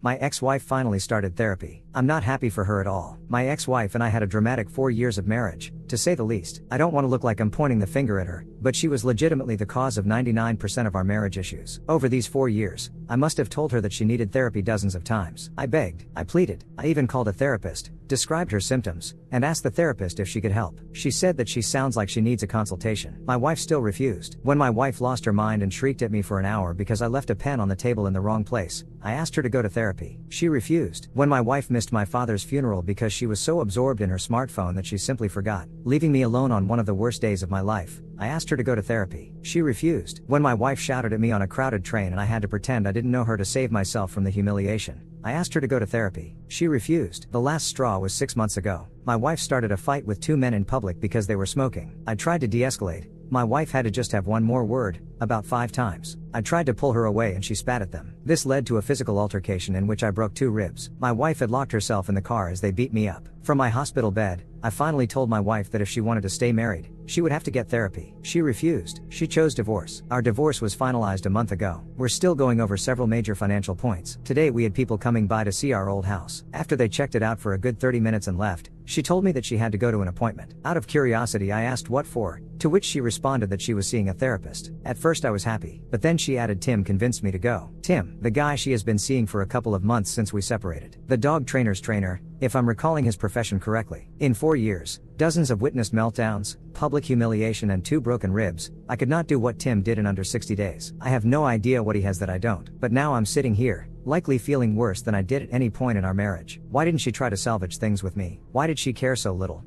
My ex-wife finally started therapy. I'm not happy for her at all. My ex-wife and I had a dramatic 4 years of marriage, to say the least. I don't want to look like I'm pointing the finger at her, but she was legitimately the cause of 99% of our marriage issues. Over these 4 years, I must have told her that she needed therapy dozens of times. I begged, I pleaded, I even called a therapist, described her symptoms, and asked the therapist if she could help. She said that she sounds like she needs a consultation. My wife still refused. When my wife lost her mind and shrieked at me for an hour because I left a pen on the table in the wrong place, I asked her to go to therapy. She refused. When my wife missed my father's funeral because she was so absorbed in her smartphone that she simply forgot, leaving me alone on one of the worst days of my life, I asked her to go to therapy. She refused. When my wife shouted at me on a crowded train and I had to pretend I didn't know her to save myself from the humiliation, I asked her to go to therapy. She refused. The last straw was 6 months ago. My wife started a fight with 2 men in public because they were smoking. I tried to de-escalate. My wife had to just have one more word, about 5 times. I tried to pull her away and she spat at them. This led to a physical altercation in which I broke 2 ribs. My wife had locked herself in the car as they beat me up. From my hospital bed, I finally told my wife that if she wanted to stay married, she would have to get therapy. She refused. She chose divorce. Our divorce was finalized a month ago. We're still going over several major financial points. Today we had people coming by to see our old house. After they checked it out for a good 30 minutes and left, she told me that she had to go to an appointment. Out of curiosity I asked what for, to which she responded that she was seeing a therapist. At first I was happy, but then she added Tim convinced me to go. Tim, the guy she has been seeing for a couple of months since we separated. The dog trainer's trainer, if I'm recalling his profession correctly. In 4 years, dozens of witnessed meltdowns, public humiliation and 2 broken ribs, I could not do what Tim did in under 60 days. I have no idea what he has that I don't. But now I'm sitting here, likely feeling worse than I did at any point in our marriage. Why didn't she try to salvage things with me? Why did she care so little?